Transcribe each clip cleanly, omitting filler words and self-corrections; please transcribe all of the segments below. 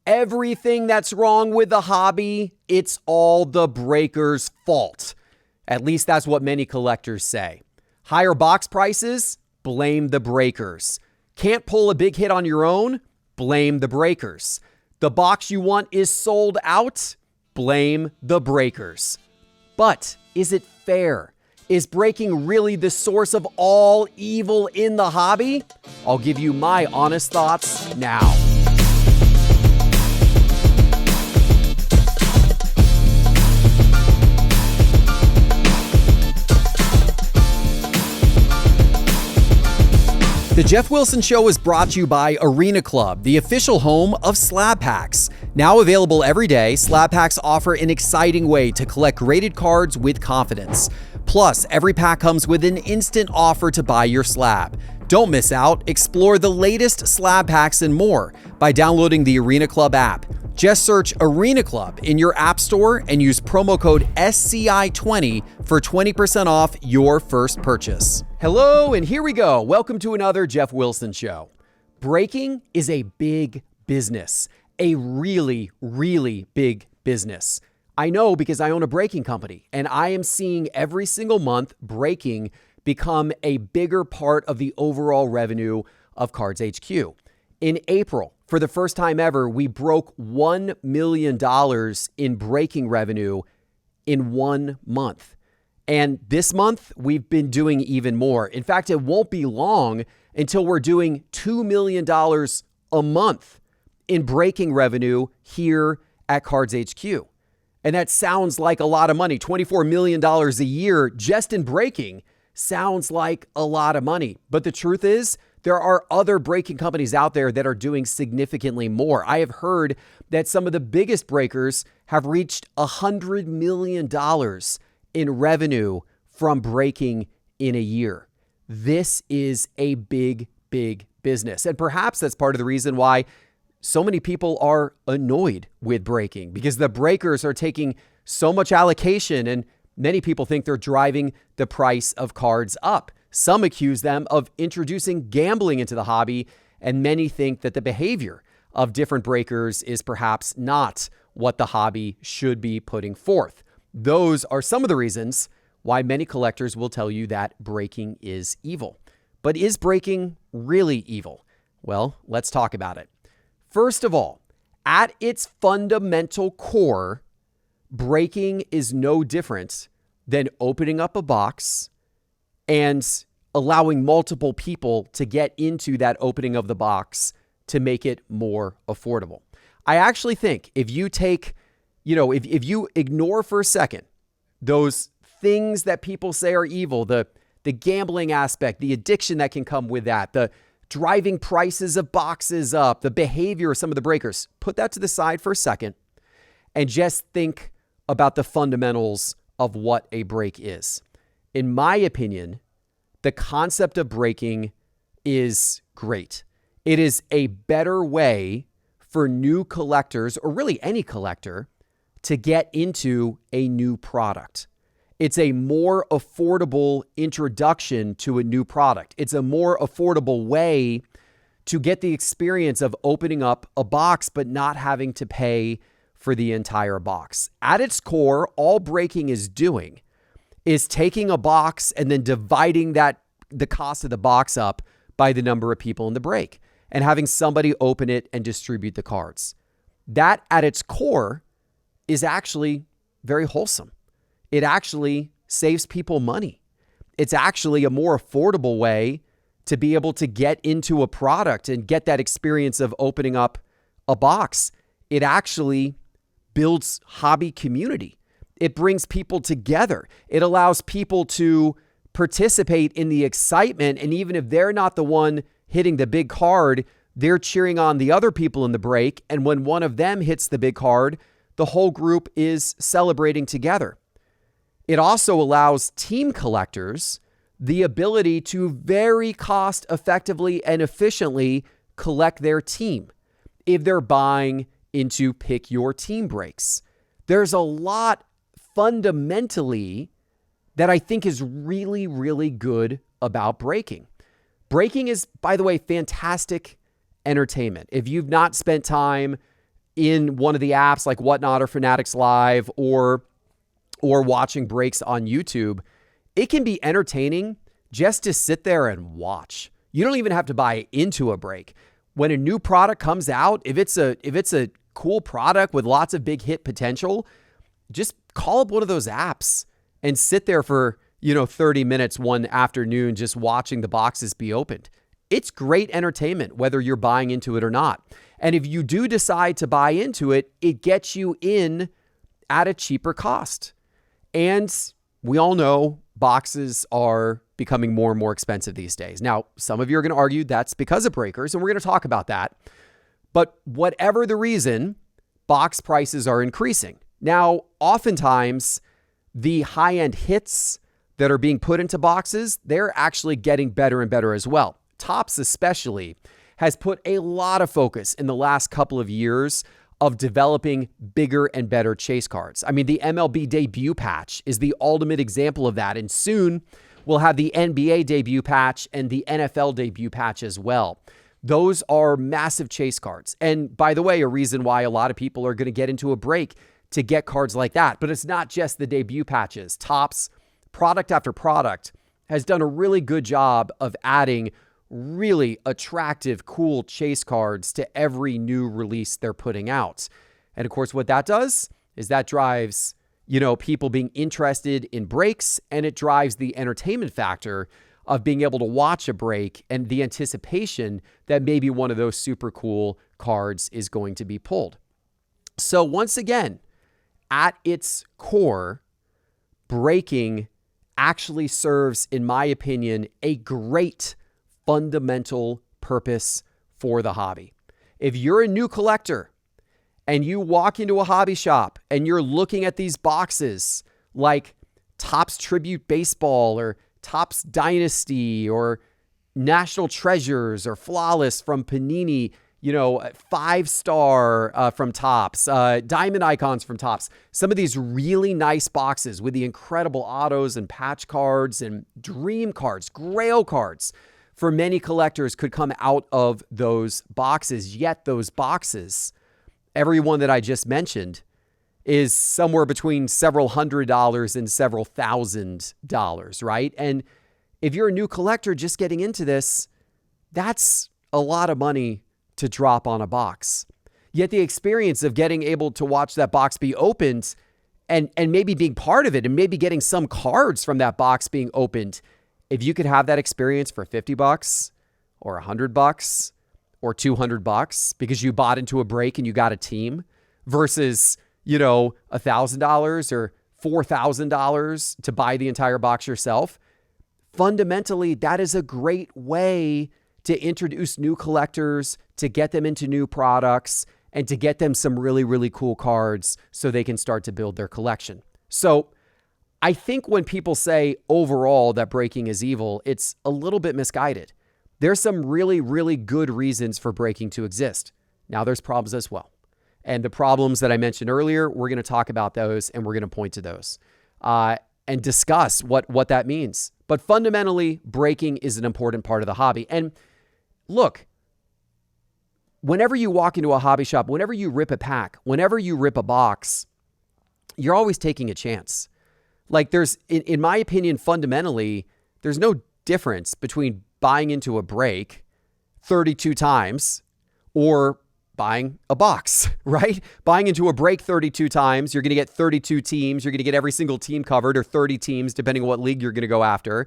Everything that's wrong with the hobby, it's all the breaker's fault. At least that's what many collectors say. Higher box prices? Blame the breakers. Can't pull a big hit on your own? Blame the breakers. The box you want is sold out? Blame the breakers. But is it fair? Is breaking really the source of all evil in the hobby? I'll give you my honest thoughts now. The Geoff Wilson Show is brought to you by Arena Club, the official home of slab packs. Now available every day, slab packs offer an exciting way to collect graded cards with confidence. Plus, every pack comes with an instant offer to buy your slab. Don't miss out. Explore the latest slab packs and more by downloading the Arena Club app. Just search Arena Club in your app store and use promo code SCI20 for 20% off your first purchase. Hello, and here we go. Welcome to another Geoff Wilson Show. Breaking is a big business, a really, really big business. I know because I own a breaking company, and I am seeing every single month breaking become a bigger part of the overall revenue of Cards HQ. In April, for the first time ever, we broke $1 million in breaking revenue in 1 month. And this month, we've been doing even more. In fact, it won't be long until we're doing $2 million a month in breaking revenue here at Cards HQ. And that sounds like a lot of money. $24 million a year just in breaking sounds like a lot of money. But the truth is, there are other breaking companies out there that are doing significantly more. I have heard that some of the biggest breakers have reached $100 million in revenue from breaking in a year. This is a big, big business. And perhaps that's part of the reason why so many people are annoyed with breaking, because the breakers are taking so much allocation, and many people think they're driving the price of cards up. Some accuse them of introducing gambling into the hobby, and many think that the behavior of different breakers is perhaps not what the hobby should be putting forth. Those are some of the reasons why many collectors will tell you that breaking is evil. But is breaking really evil? Well, let's talk about it. First of all, at its fundamental core, breaking is no different than opening up a box and allowing multiple people to get into that opening of the box to make it more affordable. I actually think if you take, if you ignore for a second those things that people say are evil, the gambling aspect, the addiction that can come with that, the driving prices of boxes up, the behavior of some of the breakers, put that to the side for a second and just think about the fundamentals of what a break is. In my opinion, the concept of breaking is great. It is a better way for new collectors, or really any collector, to get into a new product. It's a more affordable introduction to a new product. It's a more affordable way to get the experience of opening up a box but not having to pay for the entire box. At its core, all breaking is doing is taking a box and then dividing the cost of the box up by the number of people in the break and having somebody open it and distribute the cards. That at its core is actually very wholesome. It actually saves people money. It's actually a more affordable way to be able to get into a product and get that experience of opening up a box. It actually builds hobby community. It brings people together. It allows people to participate in the excitement. And even if they're not the one hitting the big card, they're cheering on the other people in the break. And when one of them hits the big card, the whole group is celebrating together. It also allows team collectors the ability to very cost effectively and efficiently collect their team if they're buying into pick your team breaks. There's a lot fundamentally that I think is really, really good about breaking. Breaking is, by the way, fantastic entertainment. If you've not spent time in one of the apps like Whatnot or Fanatics Live or watching breaks on YouTube, it can be entertaining just to sit there and watch. You don't even have to buy into a break. When a new product comes out, if it's a cool product with lots of big hit potential, just call up one of those apps and sit there for, 30 minutes one afternoon just watching the boxes be opened. It's great entertainment, whether you're buying into it or not. And if you do decide to buy into it, it gets you in at a cheaper cost. And we all know boxes are becoming more and more expensive these days. Now, some of you are going to argue that's because of breakers, and we're going to talk about that. But whatever the reason, box prices are increasing. Now, oftentimes, the high-end hits that are being put into boxes, they're actually getting better and better as well. Topps especially has put a lot of focus in the last couple of years of developing bigger and better chase cards. I mean, the MLB debut patch is the ultimate example of that. And soon we'll have the NBA debut patch and the NFL debut patch as well. Those are massive chase cards. And by the way, a reason why a lot of people are going to get into a break to get cards like that. But it's not just the debut patches. Topps, product after product, has done a really good job of adding really attractive, cool chase cards to every new release they're putting out. And of course, what that does is that drives, people being interested in breaks, and it drives the entertainment factor of being able to watch a break and the anticipation that maybe one of those super cool cards is going to be pulled. So once again, at its core, breaking actually serves, in my opinion, a great fundamental purpose for the hobby. If you're a new collector and you walk into a hobby shop and you're looking at these boxes like Topps Tribute Baseball or Topps Dynasty or National Treasures or Flawless from Panini, 5-star from Topps, Diamond Icons from Topps, some of these really nice boxes with the incredible autos and patch cards and dream cards, grail cards, for many collectors could come out of those boxes. Yet those boxes, every one that I just mentioned, is somewhere between several $100s and several $1,000s, right? And if you're a new collector just getting into this, that's a lot of money to drop on a box. Yet the experience of getting able to watch that box be opened and maybe being part of it and maybe getting some cards from that box being opened, if you could have that experience for $50 or $100 or $200 because you bought into a break and you got a team versus, $1,000 or $4,000 to buy the entire box yourself, fundamentally, that is a great way to introduce new collectors, to get them into new products, and to get them some really, really cool cards so they can start to build their collection. So I think when people say overall that breaking is evil, it's a little bit misguided. There's some really, really good reasons for breaking to exist. Now there's problems as well. And the problems that I mentioned earlier, we're going to talk about those and we're going to point to those and discuss what that means. But fundamentally, breaking is an important part of the hobby. And look, whenever you walk into a hobby shop, whenever you rip a pack, whenever you rip a box, you're always taking a chance. Like there's, in my opinion, fundamentally, there's no difference between buying into a break 32 times or buying a box, right? Buying into a break 32 times, you're going to get 32 teams. You're going to get every single team covered, or 30 teams, depending on what league you're going to go after.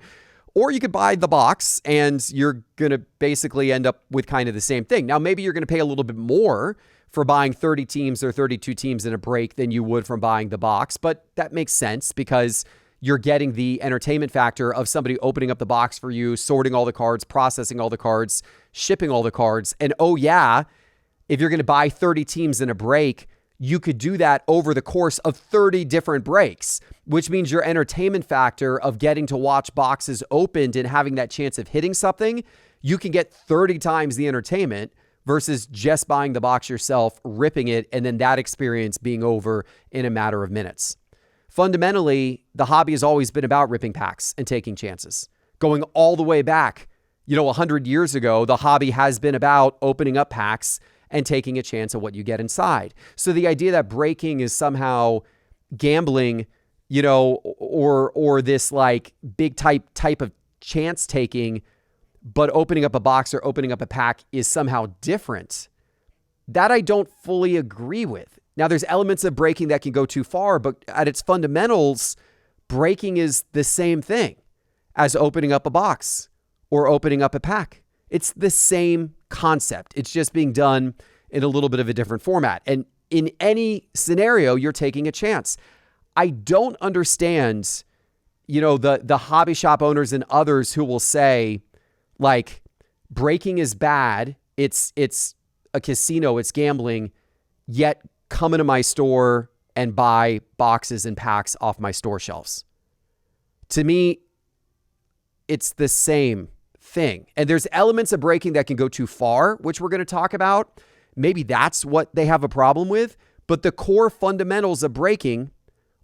Or you could buy the box and you're going to basically end up with kind of the same thing. Now, maybe you're going to pay a little bit more for buying 30 teams or 32 teams in a break than you would from buying the box. But that makes sense because you're getting the entertainment factor of somebody opening up the box for you, sorting all the cards, processing all the cards, shipping all the cards. And oh yeah, if you're going to buy 30 teams in a break, you could do that over the course of 30 different breaks, which means your entertainment factor of getting to watch boxes opened and having that chance of hitting something, you can get 30 times the entertainment versus just buying the box yourself, ripping it, and then that experience being over in a matter of minutes. Fundamentally, the hobby has always been about ripping packs and taking chances. Going all the way back, 100 years ago, the hobby has been about opening up packs and taking a chance on what you get inside. So the idea that breaking is somehow gambling, or this like big type of chance taking, but opening up a box or opening up a pack is somehow different, that I don't fully agree with. Now, there's elements of breaking that can go too far, but at its fundamentals, breaking is the same thing as opening up a box or opening up a pack. It's the same concept. It's just being done in a little bit of a different format. And in any scenario, you're taking a chance. I don't understand, the hobby shop owners and others who will say, like, breaking is bad. It's a casino. It's gambling. Yet come into my store and buy boxes and packs off my store shelves. To me, it's the same thing. And there's elements of breaking that can go too far, which we're going to talk about. Maybe that's what they have a problem with. But the core fundamentals of breaking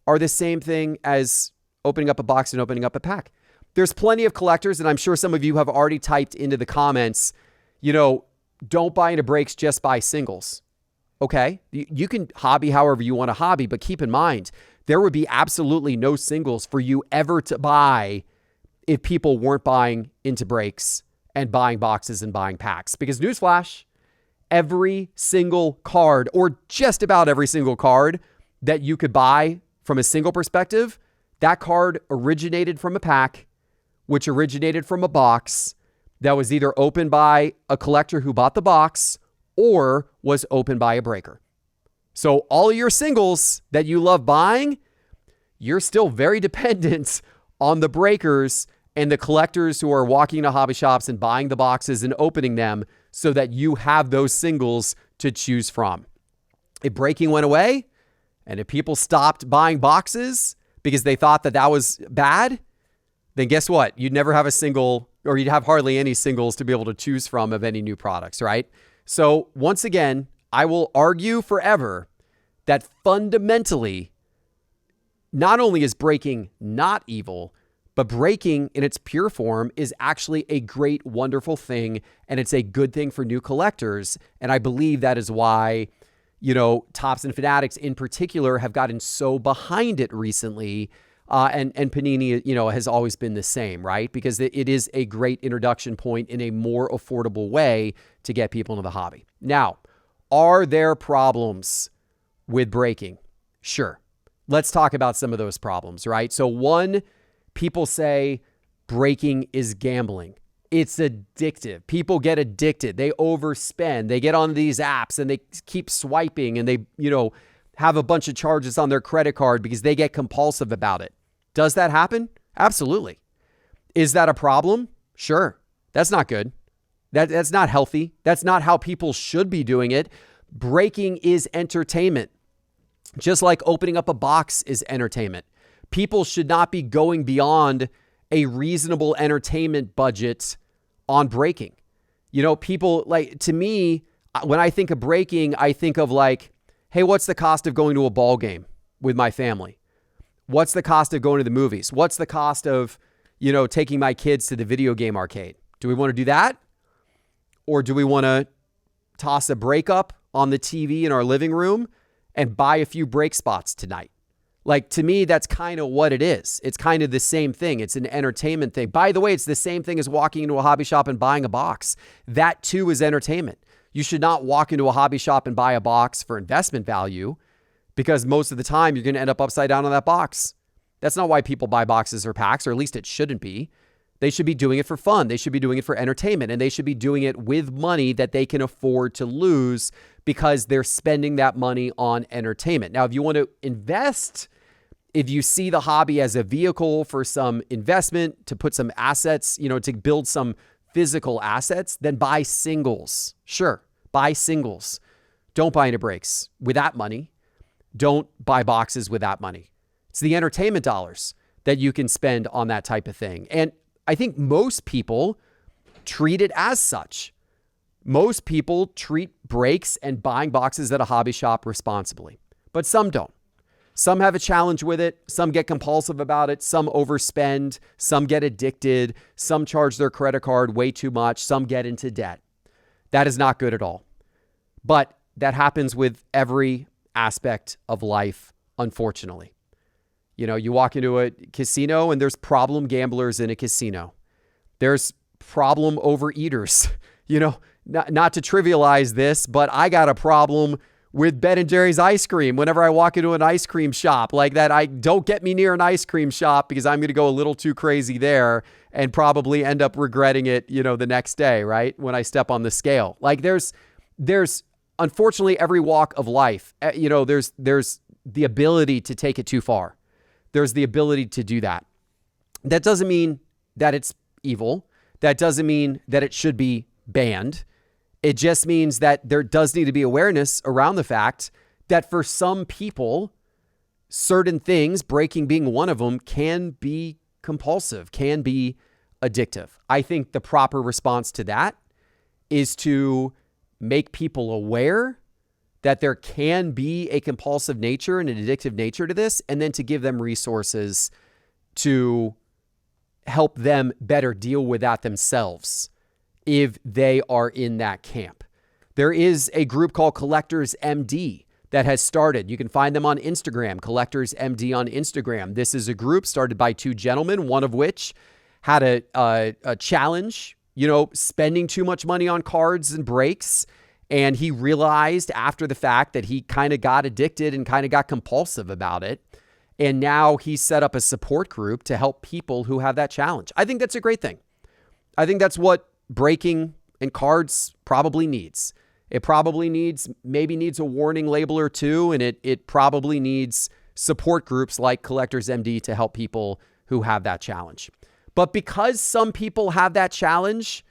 are the same thing as opening up a box and opening up a pack. There's plenty of collectors, and I'm sure some of you have already typed into the comments, don't buy into breaks, just buy singles. Okay, you can hobby however you want to hobby, but keep in mind, there would be absolutely no singles for you ever to buy if people weren't buying into breaks and buying boxes and buying packs. Because newsflash, every single card, or just about every single card that you could buy from a single perspective, that card originated from a pack, which originated from a box that was either opened by a collector who bought the box or was opened by a breaker. So all of your singles that you love buying, you're still very dependent on the breakers and the collectors who are walking into hobby shops and buying the boxes and opening them so that you have those singles to choose from. If breaking went away and if people stopped buying boxes because they thought that was bad, then guess what? You'd never have a single, or you'd have hardly any singles to be able to choose from of any new products, right? So once again, I will argue forever that fundamentally, not only is breaking not evil, but breaking in its pure form is actually a great, wonderful thing. And it's a good thing for new collectors. And I believe that is why, Topps and Fanatics in particular have gotten so behind it recently. And Panini, has always been the same, right? Because it is a great introduction point in a more affordable way to get people into the hobby. Now, are there problems with breaking? Sure. Let's talk about some of those problems, right? So one, people say breaking is gambling. It's addictive. People get addicted. They overspend. They get on these apps and they keep swiping and they, have a bunch of charges on their credit card because they get compulsive about it. Does that happen? Absolutely. Is that a problem? Sure. That's not good. That's not healthy. That's not how people should be doing it. Breaking is entertainment. Just like opening up a box is entertainment. People should not be going beyond a reasonable entertainment budget on breaking. People to me, when I think of breaking, I think of like, hey, what's the cost of going to a ball game with my family? What's the cost of going to the movies? What's the cost of, taking my kids to the video game arcade? Do we want to do that? Or do we want to toss a break up on the TV in our living room and buy a few break spots tonight? Like, to me, that's kind of what it is. It's kind of the same thing. It's an entertainment thing. By the way, it's the same thing as walking into a hobby shop and buying a box. That too is entertainment. You should not walk into a hobby shop and buy a box for investment value, because most of the time you're going to end up upside down on that box. That's not why people buy boxes or packs, or at least it shouldn't be. They should be doing it for fun. They should be doing it for entertainment, and they should be doing it with money that they can afford to lose because they're spending that money on entertainment. Now, if you want to invest, if you see the hobby as a vehicle for some investment, to put some assets, to build some physical assets, then buy singles. Sure, buy singles. Don't buy into breaks with that money. Don't buy boxes with that money. It's the entertainment dollars that you can spend on that type of thing. And I think most people treat it as such. Most people treat breaks and buying boxes at a hobby shop responsibly, but some don't. Some have a challenge with it. Some get compulsive about it. Some overspend. Some get addicted. Some charge their credit card way too much. Some get into debt. That is not good at all. But that happens with every aspect of life, unfortunately. You know, you walk into a casino and there's problem gamblers in a casino. There's problem overeaters. You know, not to trivialize this, but I got a problem with Ben & Jerry's ice cream whenever I walk into an ice cream shop like that. I don't get me near an ice cream shop because I'm going to go a little too crazy there and probably end up regretting it, you know, the next day, right? When I step on the scale. Like there's unfortunately every walk of life, you know, there's the ability to take it too far. There's the ability to do that. That doesn't mean that it's evil. That doesn't mean that it should be banned. It just means that there does need to be awareness around the fact that for some people, certain things, breaking being one of them, can be compulsive, can be addictive. I think the proper response to that is to make people aware that there can be a compulsive nature and an addictive nature to this, and then to give them resources to help them better deal with that themselves if they are in that camp. There is a group called Collectors MD that has started. You can find them on Instagram, Collectors MD on Instagram. This is a group started by two gentlemen, one of which had a challenge, you know, spending too much money on cards and breaks. And he realized after the fact that he kind of got addicted and kind of got compulsive about it. And now he set up a support group to help people who have that challenge. I think that's a great thing. I think that's what breaking and cards probably needs. It probably maybe needs a warning label or two, and it probably needs support groups like Collectors MD to help people who have that challenge. But because some people have that challenge,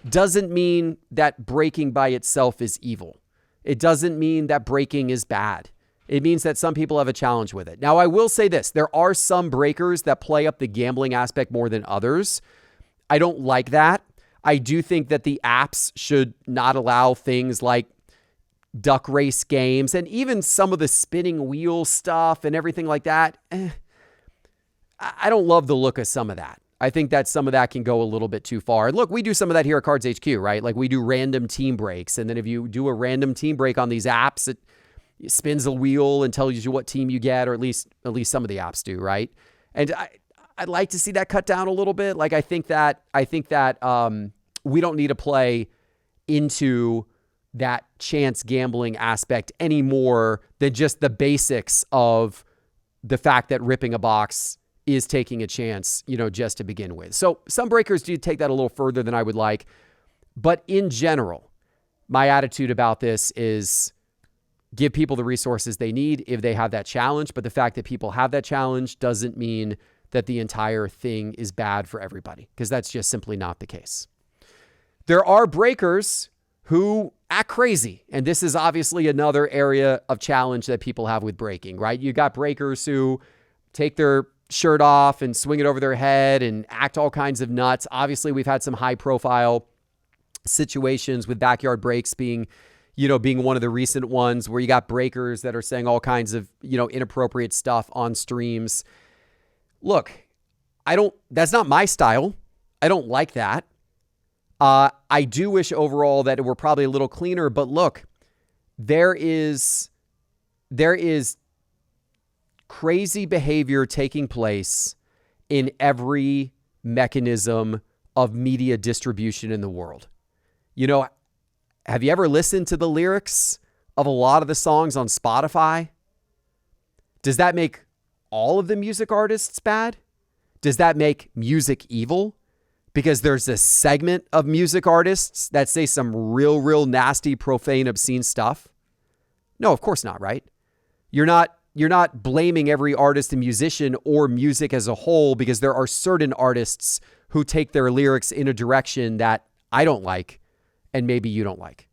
doesn't mean that breaking by itself is evil. It doesn't mean that breaking is bad. It means that some people have a challenge with it. Now, I will say this. There are some breakers that play up the gambling aspect more than others. I don't like that. I do think that the apps should not allow things like duck race games and even some of the spinning wheel stuff and everything like that. I don't love the look of some of that. I think that some of that can go a little bit too far. And look, we do some of that here at Cards HQ, right? Like we do random team breaks. And then if you do a random team break on these apps, it spins a wheel and tells you what team you get, or at least some of the apps do, right? And I'd like to see that cut down a little bit. Like I think that we don't need to play into that chance gambling aspect any more than just the basics of the fact that ripping a box is taking a chance, you know, just to begin with. So some breakers do take that a little further than I would like. But in general, my attitude about this is give people the resources they need if they have that challenge. But the fact that people have that challenge doesn't mean that the entire thing is bad for everybody, because that's just simply not the case. There are breakers who act crazy. And this is obviously another area of challenge that people have with breaking, right? You got breakers who take their shirt off and swing it over their head and act all kinds of nuts. Obviously, we've had some high profile situations with backyard breaks being one of the recent ones where you got breakers that are saying all kinds of, you know, inappropriate stuff on streams. Look, that's not my style. I don't like that. I do wish overall that it were probably a little cleaner, but look, there is crazy behavior taking place in every mechanism of media distribution in the world. You know, have you ever listened to the lyrics of a lot of the songs on Spotify? Does that make all of the music artists bad? Does that make music evil? Because there's a segment of music artists that say some real nasty, profane, obscene stuff? No, of course not, right? You're not blaming every artist and musician or music as a whole, because there are certain artists who take their lyrics in a direction that I don't like and maybe you don't like.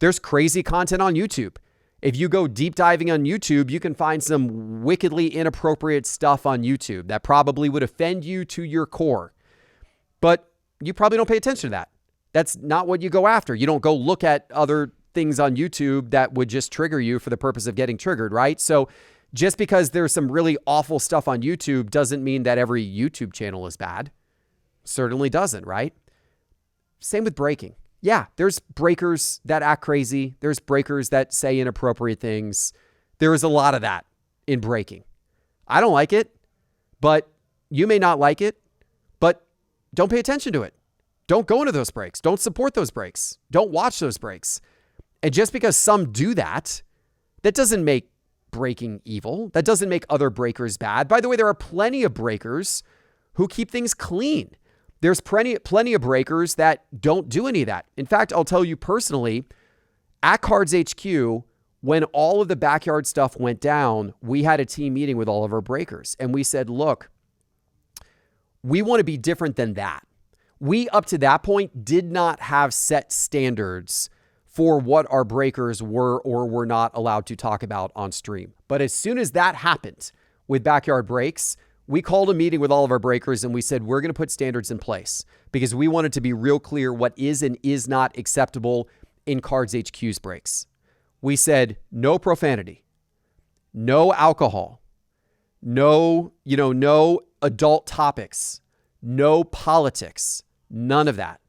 There's crazy content on YouTube. If you go deep diving on YouTube, you can find some wickedly inappropriate stuff on YouTube that probably would offend you to your core. But you probably don't pay attention to that. That's not what you go after. You don't go look at other things on YouTube that would just trigger you for the purpose of getting triggered, right? So just because there's some really awful stuff on YouTube doesn't mean that every YouTube channel is bad. Certainly doesn't, right? Same with breaking. Yeah, there's breakers that act crazy. There's breakers that say inappropriate things. There is a lot of that in breaking. I don't like it, but you may not like it, but don't pay attention to it. Don't go into those breaks. Don't support those breaks. Don't watch those breaks. And just because some do that, that doesn't make breaking evil. That doesn't make other breakers bad. By the way, there are plenty of breakers who keep things clean. There's plenty of breakers that don't do any of that. In fact, I'll tell you personally, at Cards HQ, when all of the backyard stuff went down, we had a team meeting with all of our breakers. And we said, look, we want to be different than that. We, up to that point, did not have set standards for what our breakers were or were not allowed to talk about on stream. But as soon as that happened with backyard breaks, we called a meeting with all of our breakers and we said, we're going to put standards in place because we wanted to be real clear what is and is not acceptable in Cards HQ's breaks. We said, no profanity, no alcohol, no adult topics, no politics, none of that.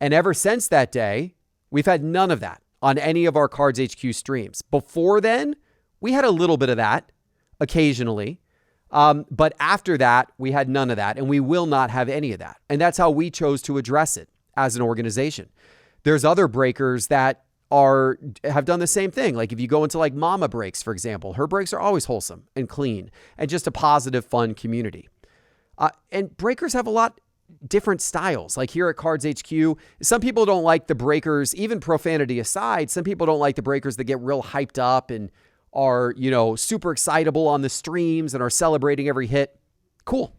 And ever since that day, we've had none of that on any of our Cards HQ streams. Before then, we had a little bit of that occasionally. But after that, we had none of that, and we will not have any of that. And that's how we chose to address it as an organization. There's other breakers that have done the same thing. Like if you go into like Mama Breaks, for example, her breaks are always wholesome and clean and just a positive, fun community. And breakers have a lot different styles. Like here at Cards HQ, some people don't like the breakers, even profanity aside, some people don't like the breakers that get real hyped up and are, super excitable on the streams and are celebrating every hit. Cool.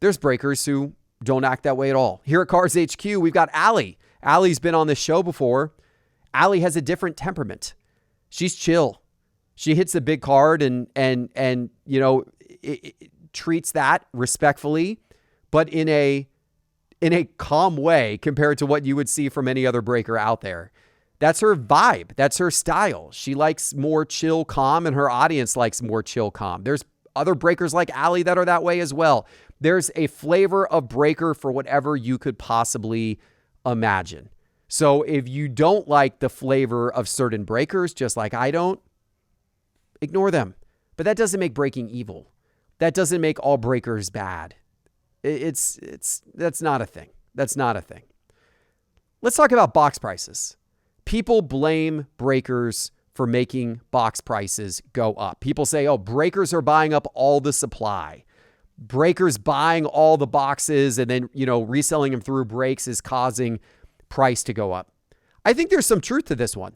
There's breakers who don't act that way at all. Here at Cards HQ, we've got Allie. Allie's been on this show before. Allie has a different temperament. She's chill. She hits a big card and it treats that respectfully, but in a calm way compared to what you would see from any other breaker out there. That's her vibe. That's her style. She likes more chill, calm, and her audience likes more chill, calm. There's other breakers like Allie that are that way as well. There's a flavor of breaker for whatever you could possibly imagine. So if you don't like the flavor of certain breakers, just like I don't, ignore them. But that doesn't make breaking evil. That doesn't make all breakers bad. That's not a thing. That's not a thing. Let's talk about box prices. People blame breakers for making box prices go up. People say, oh, breakers are buying up all the supply. Breakers buying all the boxes and then, reselling them through breaks is causing price to go up. I think there's some truth to this one.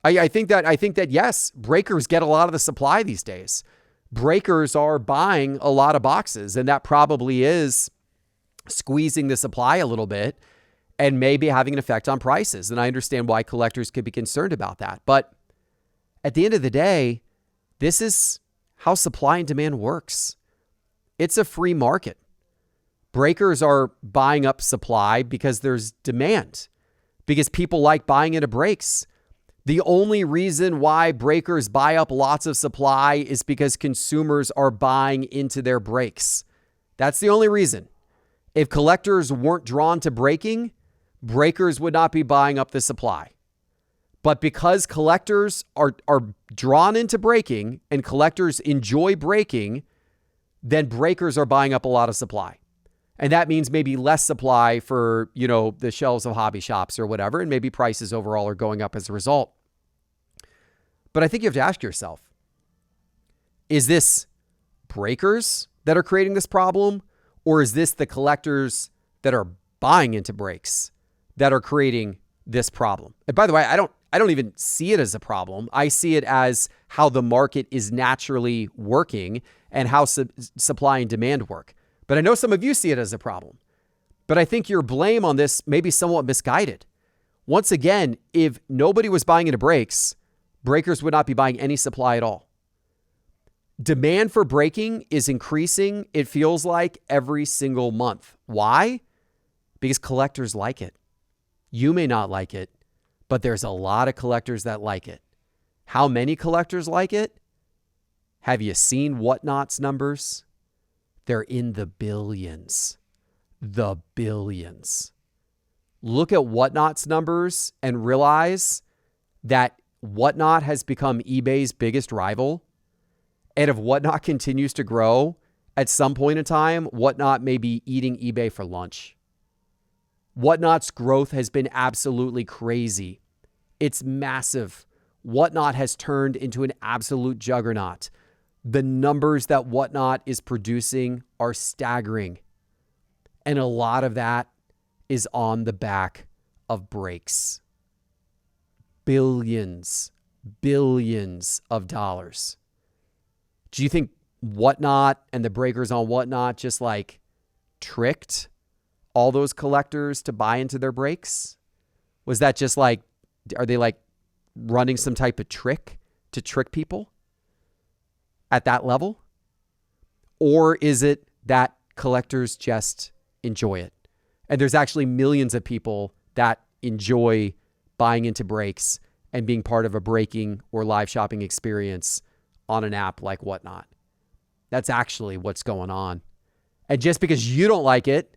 I think that yes, breakers get a lot of the supply these days. Breakers are buying a lot of boxes, and that probably is squeezing the supply a little bit and maybe having an effect on prices. And I understand why collectors could be concerned about that. But at the end of the day, this is how supply and demand works. It's a free market. Breakers are buying up supply because there's demand, because people like buying into breaks. The only reason why breakers buy up lots of supply is because consumers are buying into their breaks. That's the only reason. If collectors weren't drawn to breaking, breakers would not be buying up the supply. But because collectors are drawn into breaking and collectors enjoy breaking, then breakers are buying up a lot of supply. And that means maybe less supply for, the shelves of hobby shops or whatever, and maybe prices overall are going up as a result. But I think you have to ask yourself, is this breakers that are creating this problem, or is this the collectors that are buying into breaks that are creating this problem? And by the way, I don't even see it as a problem. I see it as how the market is naturally working and how supply and demand work. But I know some of you see it as a problem. But I think your blame on this may be somewhat misguided. Once again, if nobody was buying into breaks, breakers would not be buying any supply at all. Demand for breaking is increasing, it feels like, every single month. Why? Because collectors like it. You may not like it, but there's a lot of collectors that like it. How many collectors like it? Have you seen Whatnot's numbers? They're in the billions. The billions. look at Whatnot's numbers and realize that Whatnot has become eBay's biggest rival. And if Whatnot continues to grow, at some point in time, Whatnot may be eating eBay for lunch. Whatnot's growth has been absolutely crazy. It's massive. Whatnot has turned into an absolute juggernaut. The numbers that Whatnot is producing are staggering. And a lot of that is on the back of breaks. Billions of dollars. Do you think Whatnot and the breakers on Whatnot just like tricked all those collectors to buy into their breaks? Was that just like, are they like running some type of trick to trick people at that level? Or is it that collectors just enjoy it? And there's actually millions of people that enjoy buying into breaks and being part of a breaking or live shopping experience on an app like Whatnot. That's actually what's going on. And just because you don't like it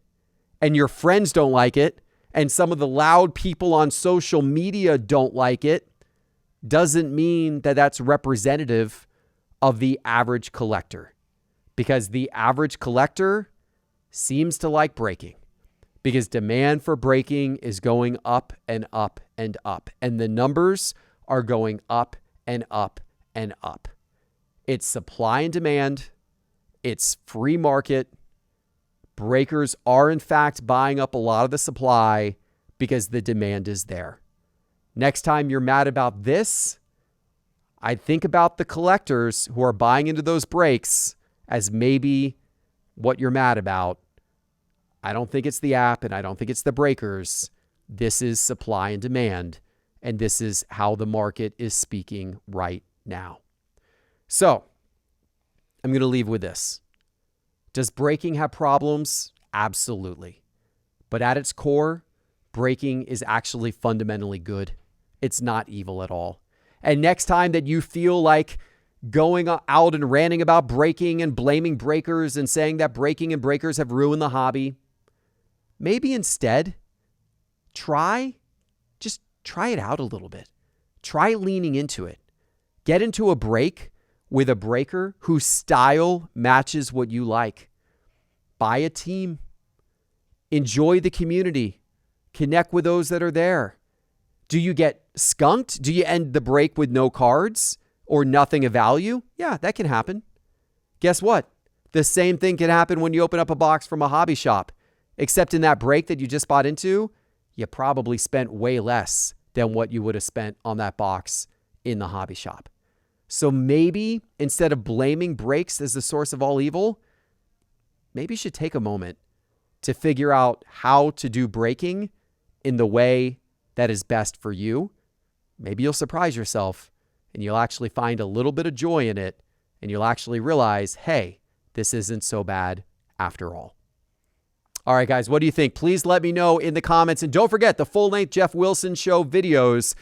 and your friends don't like it and some of the loud people on social media don't like it, doesn't mean that that's representative of the average collector. Because the average collector seems to like breaking. Because demand for breaking is going up and up and up. And the numbers are going up and up and up. It's supply and demand. It's free market. Breakers are, in fact, buying up a lot of the supply because the demand is there. Next time you're mad about this, I'd think about the collectors who are buying into those breaks as maybe what you're mad about. I don't think it's the app and I don't think it's the breakers. This is supply and demand, and this is how the market is speaking right now. So I'm going to leave with this. Does breaking have problems? Absolutely. But at its core, breaking is actually fundamentally good. It's not evil at all. And next time that you feel like going out and ranting about breaking and blaming breakers and saying that breaking and breakers have ruined the hobby, maybe instead just try it out a little bit. Try leaning into it. Get into a break with a breaker whose style matches what you like. Buy a team. Enjoy the community. Connect with those that are there. Do you get skunked? Do you end the break with no cards or nothing of value? Yeah, that can happen. Guess what? The same thing can happen when you open up a box from a hobby shop. Except in that break that you just bought into, you probably spent way less than what you would have spent on that box in the hobby shop. So maybe instead of blaming breaks as the source of all evil, maybe you should take a moment to figure out how to do breaking in the way that is best for you. Maybe you'll surprise yourself and you'll actually find a little bit of joy in it, and you'll actually realize, hey, this isn't so bad after all. All right, guys, what do you think? Please let me know in the comments. And don't forget the full-length Geoff Wilson Show videos.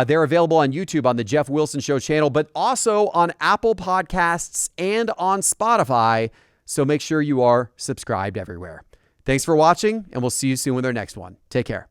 They're available on YouTube on the Geoff Wilson Show channel, but also on Apple Podcasts and on Spotify. So make sure you are subscribed everywhere. Thanks for watching, and we'll see you soon with our next one. Take care.